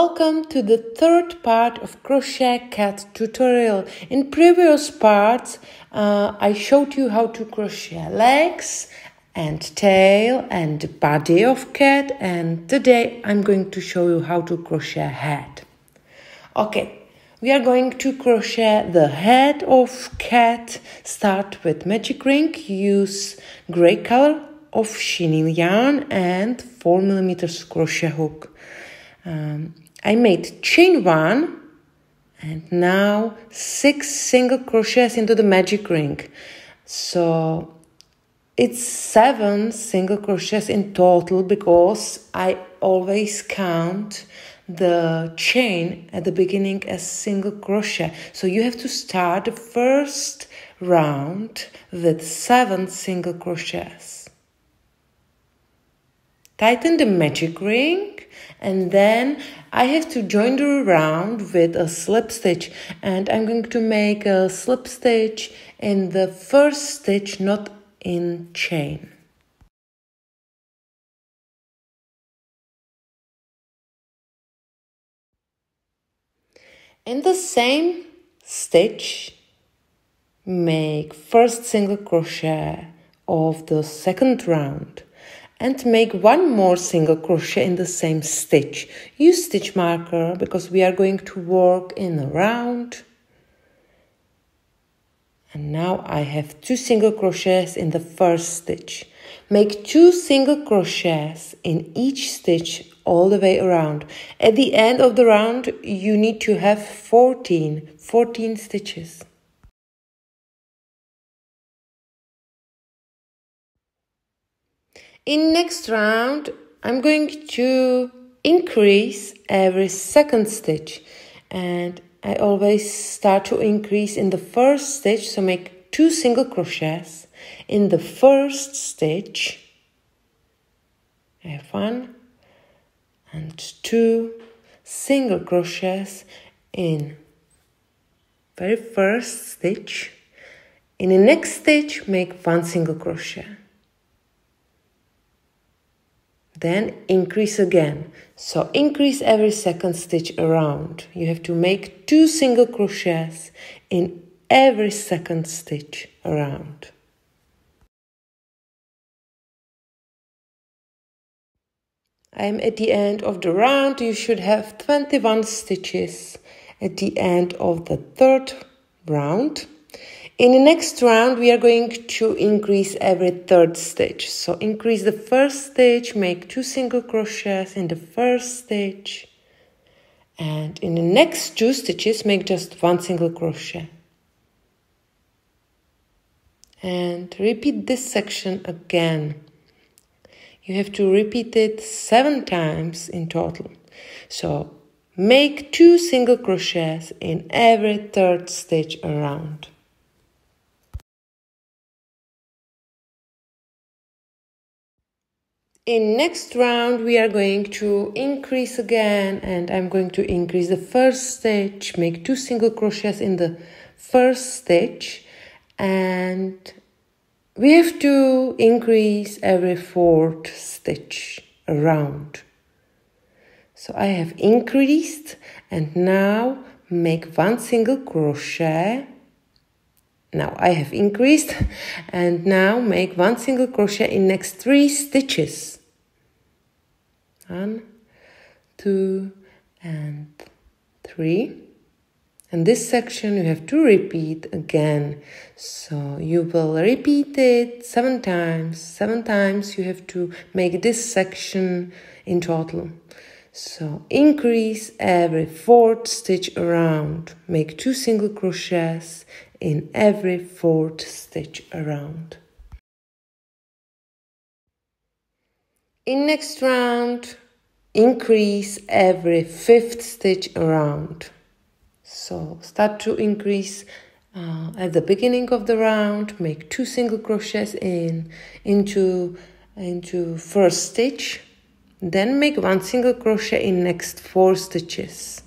Welcome to the third part of Crochet Cat tutorial. In previous parts, I showed you how to crochet legs and tail and body of cat, and today I'm going to show you how to crochet head. Okay, we are going to crochet the head of cat. Start with magic ring, use gray color of chenille yarn and 4mm crochet hook. I made chain 1 and now 6 single crochets into the magic ring. So it's 7 single crochets in total because I always count the chain at the beginning as single crochet. So you have to start the first round with 7 single crochets. Tighten the magic ring. And then I have to join the round with a slip stitch, and I'm going to make a slip stitch in the first stitch, not in chain. In the same stitch, make first single crochet of the second round. And make 1 more single crochet in the same stitch. Use stitch marker because we are going to work in a round. And now I have 2 single crochets in the first stitch. Make 2 single crochets in each stitch all the way around. At the end of the round, you need to have 14 stitches. In next round, I'm going to increase every second stitch, and I always start to increase in the first stitch, so make 2 single crochets in the first stitch. I have 1 and 2 single crochets in very first stitch. In the next stitch, make 1 single crochet. Then increase again. So increase every second stitch around. You have to make 2 single crochets in every second stitch around. I am at the end of the round. You should have 21 stitches at the end of the third round. In the next round, we are going to increase every third stitch. So increase the first stitch, make 2 single crochets in the first stitch. And in the next 2 stitches, make just 1 single crochet. And repeat this section again. You have to repeat it 7 times in total. So make 2 single crochets in every third stitch around. In next round, we are going to increase again, and I'm going to increase the first stitch, make 2 single crochets in the first stitch, and we have to increase every 4th stitch around. So I have increased, and now make 1 single crochet. Now I have increased, and now make 1 single crochet in next 3 stitches. 1, 2, and 3. And this section you have to repeat again. So you will repeat it 7 times. 7 times you have to make this section in total. So increase every 4th stitch around. Make 2 single crochets in every 4th stitch around. In next round, increase every 5th stitch around. So start to increase at the beginning of the round, make 2 single crochets into first stitch, then make 1 single crochet in next 4 stitches.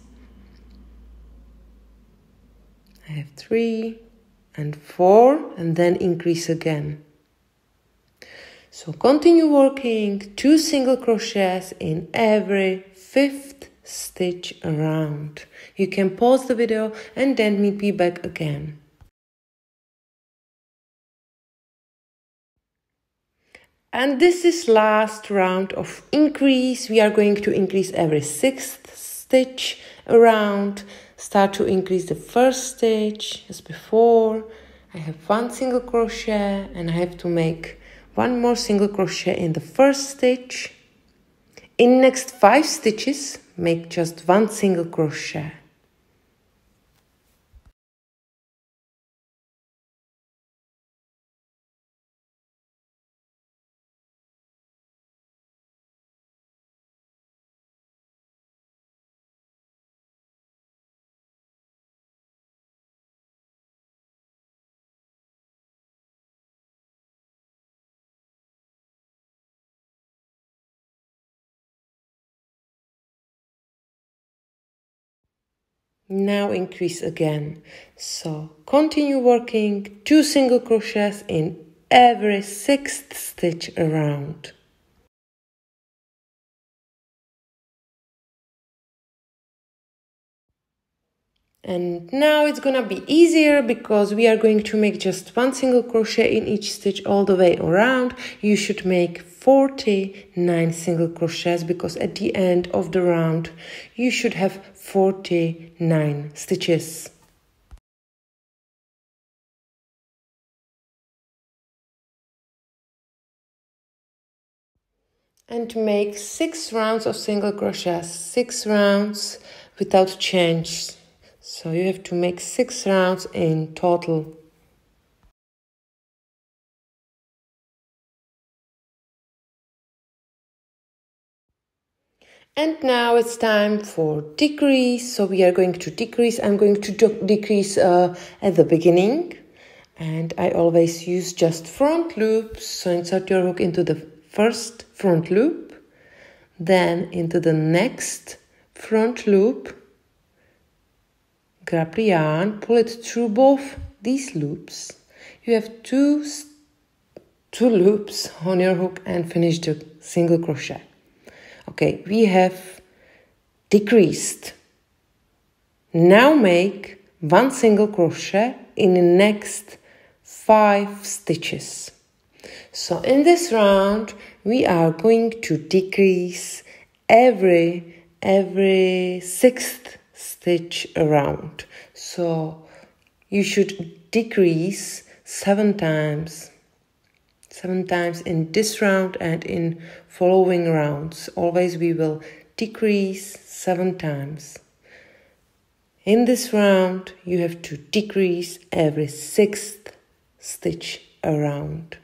I have 3 and 4, and then increase again. So continue working 2 single crochets in every 5th stitch around. You can pause the video and then meet me back again. And this is last round of increase. We are going to increase every 6th stitch around. Start to increase the first stitch as before. I have 1 single crochet and I have to make 1 more single crochet in the first stitch. In next 5 stitches, make just 1 single crochet. Now increase again. So continue working 2 single crochets in every 6th stitch around. And now it's gonna be easier because we are going to make just 1 single crochet in each stitch all the way around. You should make 49 single crochets because at the end of the round you should have 49 stitches. And make 6 rounds of single crochets, 6 rounds without change. So you have to make 6 rounds in total. And now it's time for decrease. So we are going to decrease. I'm going to decrease at the beginning. And I always use just front loops. So insert your hook into the first front loop, then into the next front loop. Grab the yarn, pull it through both these loops. You have two loops on your hook and finish the single crochet. Okay, we have decreased. Now make 1 single crochet in the next 5 stitches. So in this round we are going to decrease every 6th stitch around. So you should decrease 7 times in this round and in following rounds. Always we will decrease 7 times. In this round you have to decrease every 6th stitch around.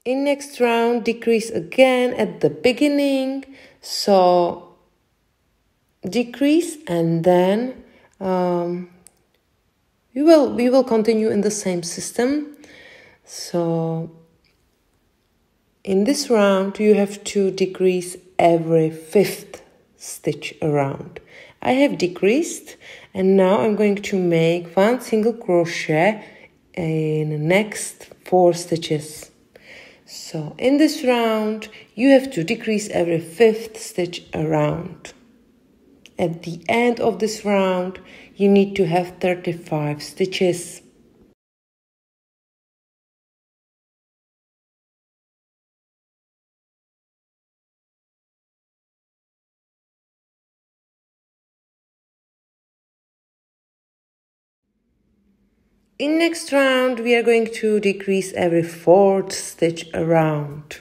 In next round, decrease again at the beginning. So decrease and then we will continue in the same system. So in this round, you have to decrease every 5th stitch around. I have decreased and now I'm going to make 1 single crochet in the next 4 stitches. So in this round, you have to decrease every 5th stitch around. At the end of this round, you need to have 35 stitches. In next round, we are going to decrease every 4th stitch around.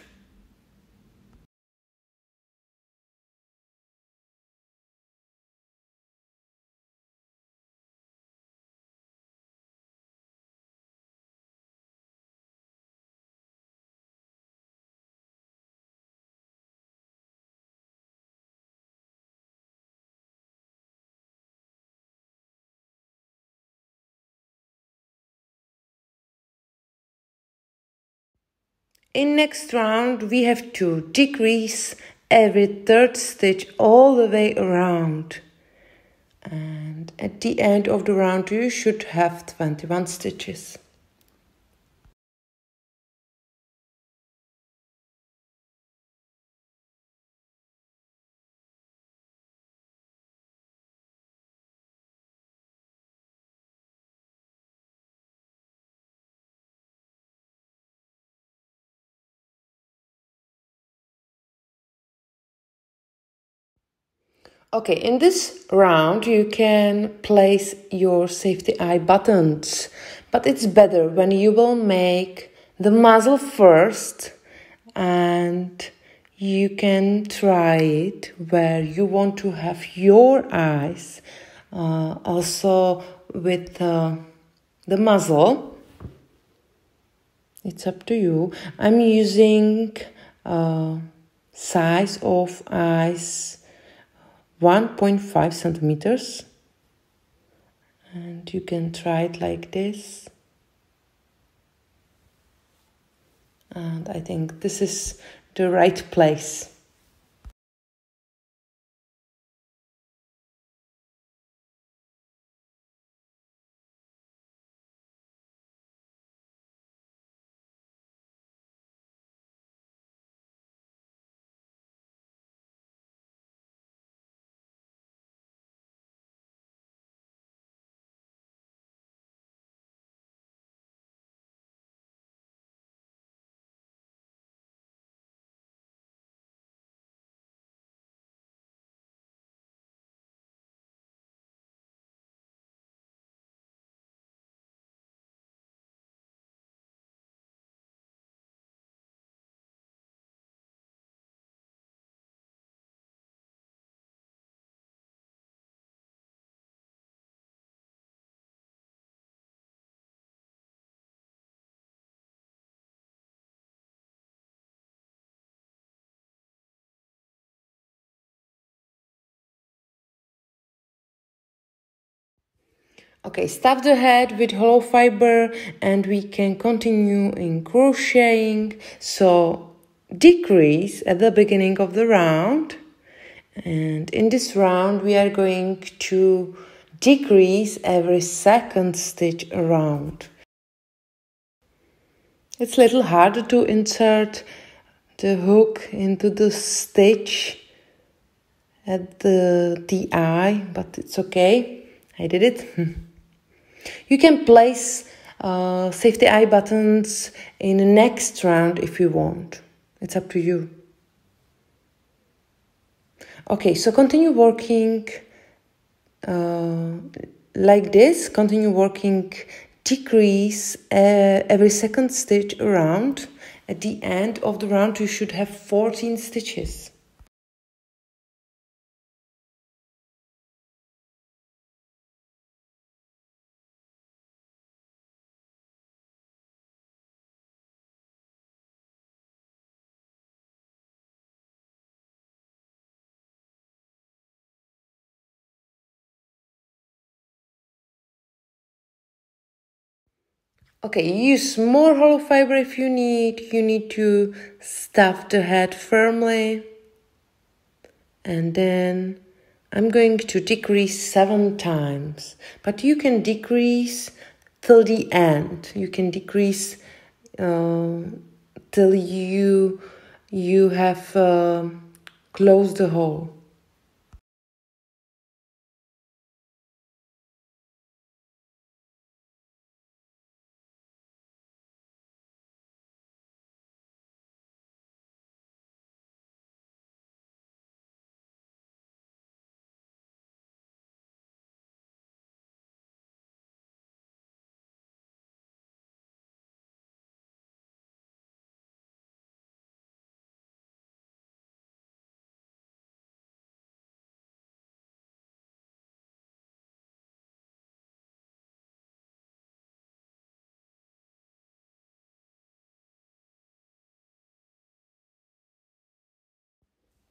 In next round, we have to decrease every third stitch all the way around. And at the end of the round, you should have 21 stitches. Okay, in this round you can place your safety eye buttons, but it's better when you will make the muzzle first and you can try it where you want to have your eyes also with the muzzle. It's up to you. I'm using size of eyes 1.5 centimeters, and you can try it like this. And I think this is the right place. Okay, stuff the head with hollow fiber and we can continue in crocheting. So decrease at the beginning of the round, and in this round we are going to decrease every second stitch around. It's a little harder to insert the hook into the stitch at the eye, but it's okay. I did it. You can place safety eye buttons in the next round if you want. It's up to you. Okay, so continue working like this. Continue working, decrease every second stitch around. At the end of the round, you should have 14 stitches. Okay, use more hollow fiber if you need. You need to stuff the head firmly. And then I'm going to decrease 7 times. But you can decrease till the end. You can decrease till you have closed the hole.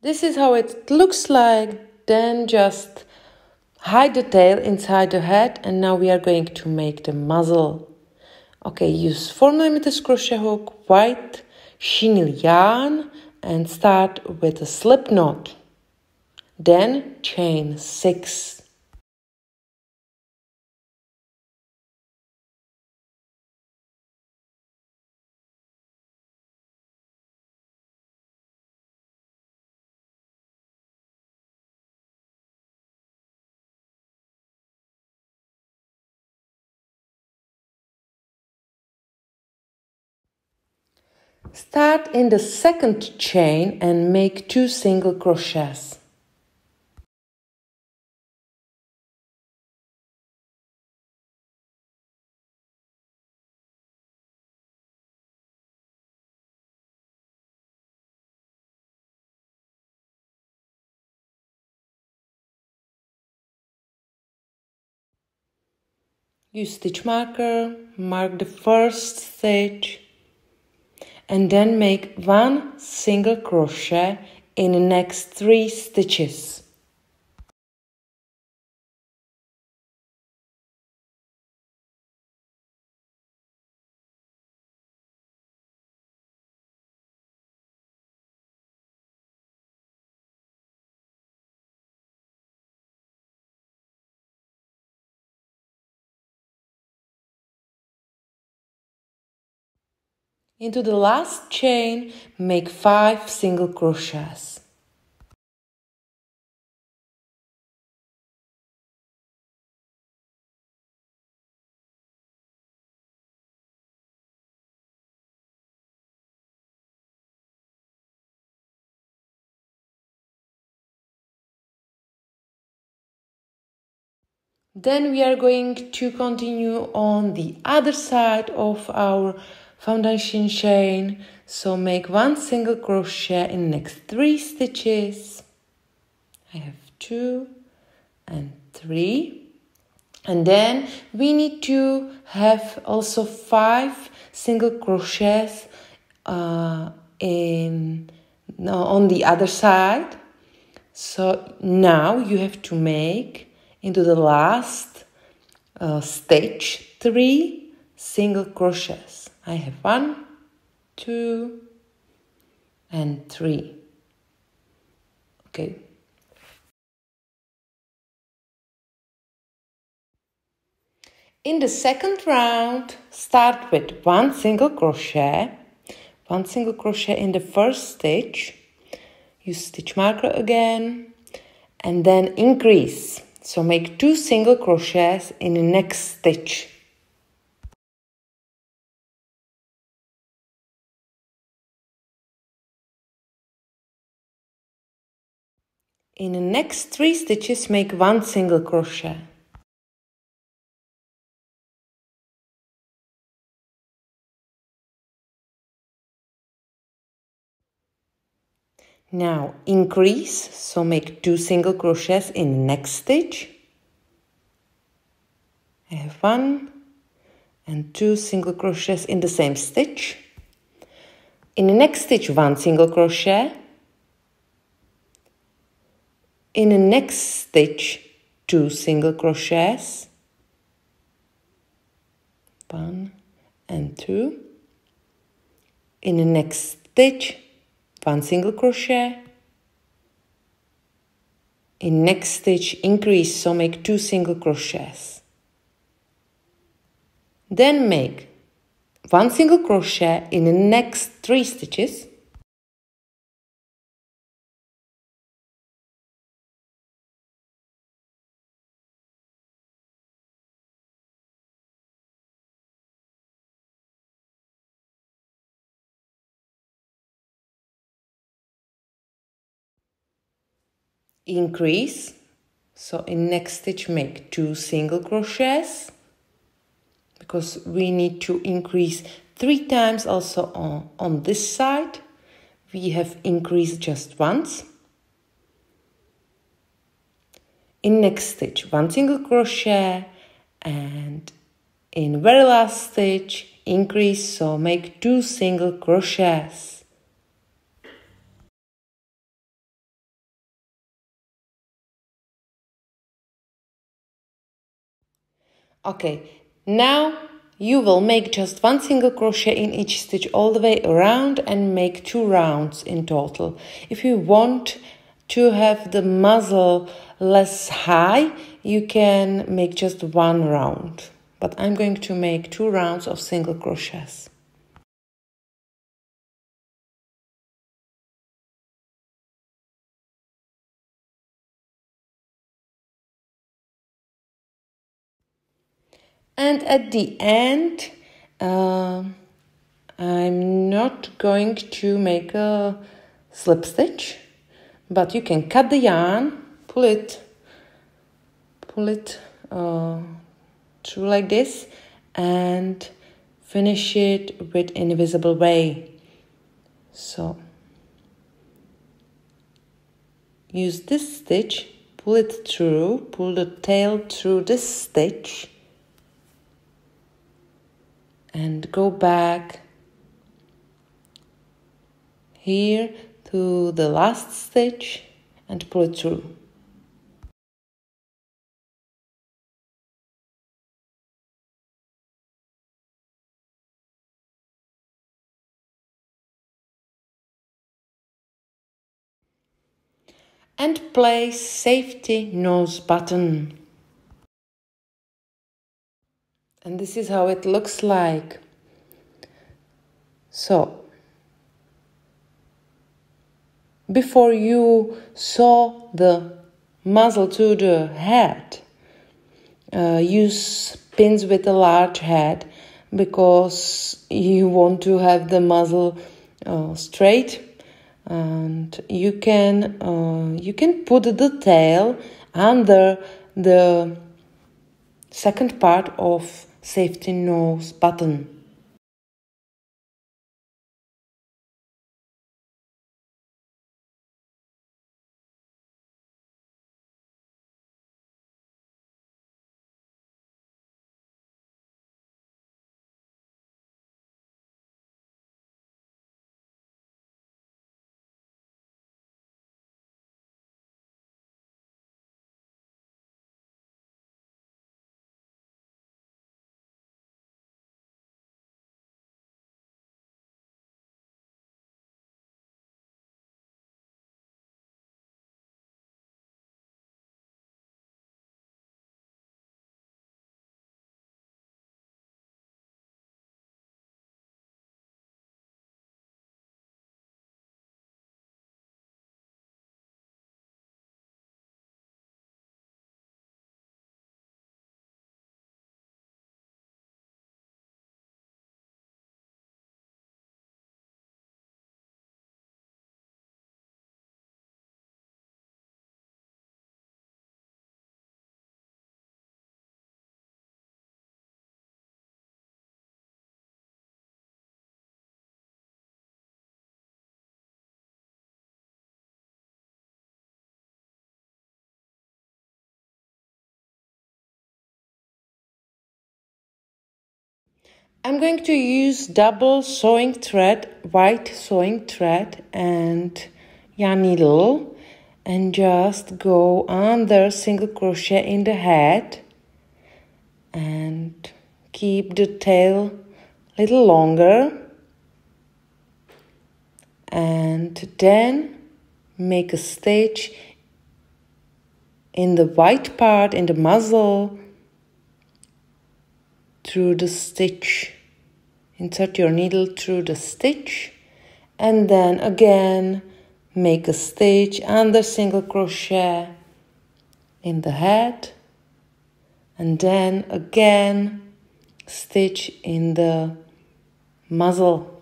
This is how it looks like. Then just hide the tail inside the head, and now we are going to make the muzzle. Okay, use 4mm crochet hook, white chenille yarn and start with a slip knot. Then chain 6. Start in the second chain and make 2 single crochets. Use stitch marker, mark the first stitch, and then make 1 single crochet in the next 3 stitches. Into the last chain, make 5 single crochets. Then we are going to continue on the other side of our foundation chain. So make 1 single crochet in the next 3 stitches. I have 2 and 3. And then we need to have also 5 single crochets on the other side. So now you have to make into the last stitch 3 single crochets. I have 1, 2 and 3. Okay. In the second round, start with 1 single crochet, 1 single crochet in the first stitch. Use stitch marker again and then increase. So make 2 single crochets in the next stitch. In the next 3 stitches, make 1 single crochet. Now increase, so make 2 single crochets in the next stitch. I have 1 and 2 single crochets in the same stitch. In the next stitch, 1 single crochet. In the next stitch, 2 single crochets. 1 and 2. In the next stitch, 1 single crochet. In next stitch, increase, so make 2 single crochets. Then make 1 single crochet in the next 3 stitches. Increase, so in next stitch make 2 single crochets, because we need to increase 3 times also on this side. We have increased just once. In next stitch 1 single crochet, and in very last stitch increase, so make 2 single crochets. Okay, now You will make just one single crochet in each stitch all the way around and make 2 rounds in total. If you want to have the muzzle less high, you can make just 1 round. But I'm going to make 2 rounds of single crochets. And at the end, I'm not going to make a slip stitch, but you can cut the yarn, pull it through like this, and finish it with invisible way. So use this stitch, pull it through, pull the tail through this stitch, and go back here to the last stitch and pull it through. And place safety nose button. And this is how it looks like. So, before you sew the muzzle to the head, use pins with a large head because you want to have the muzzle straight, and you can put the tail under the second part of safety nose button. I'm going to use double sewing thread, white sewing thread, and yarn needle, and just go under single crochet in the head and keep the tail a little longer, and then make a stitch in the white part, in the muzzle, through the stitch. Insert your needle through the stitch, and then again make a stitch under single crochet in the head, and then again stitch in the muzzle.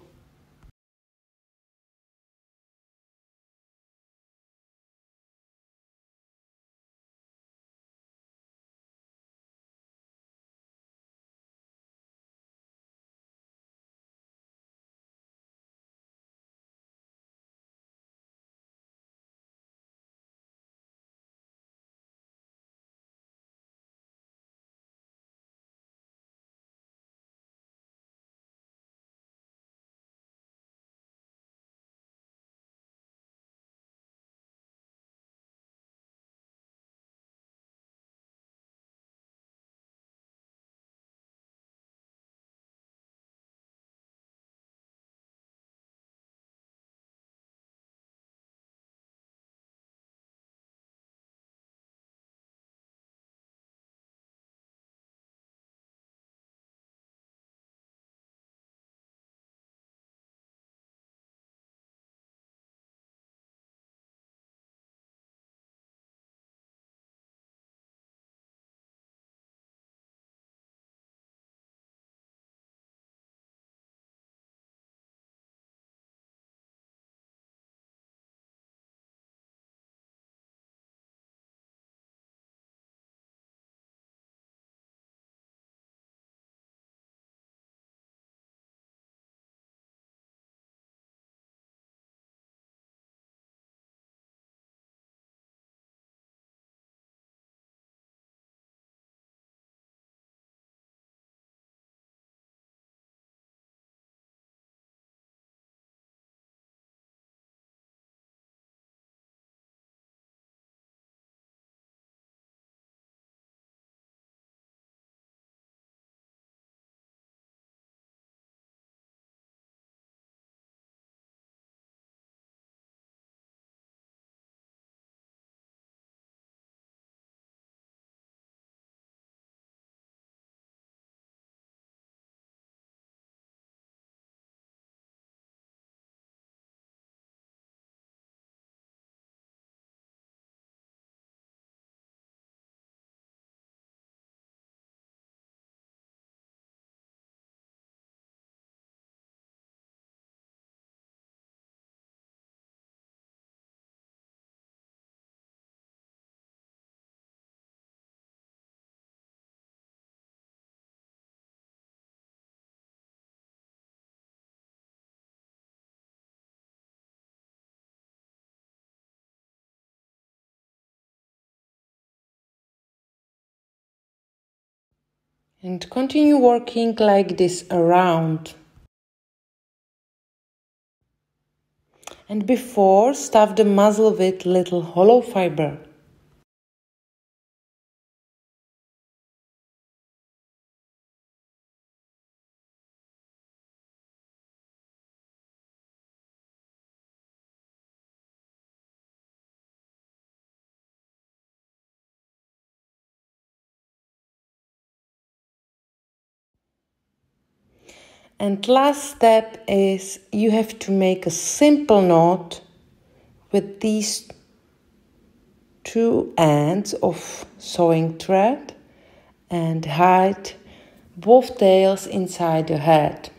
And continue working like this around. And before, stuff the muzzle with little hollow fiber. And last step is you have to make a simple knot with these two ends of sewing thread and hide both tails inside the head.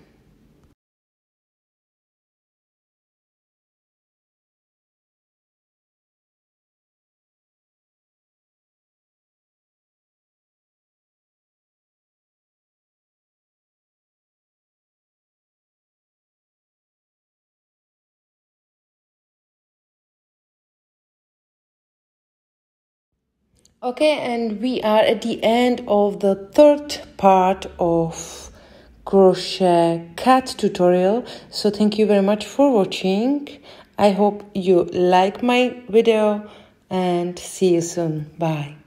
Okay, and we are at the end of the third part of crochet cat tutorial. So thank you very much for watching. I hope you like my video and see you soon. Bye.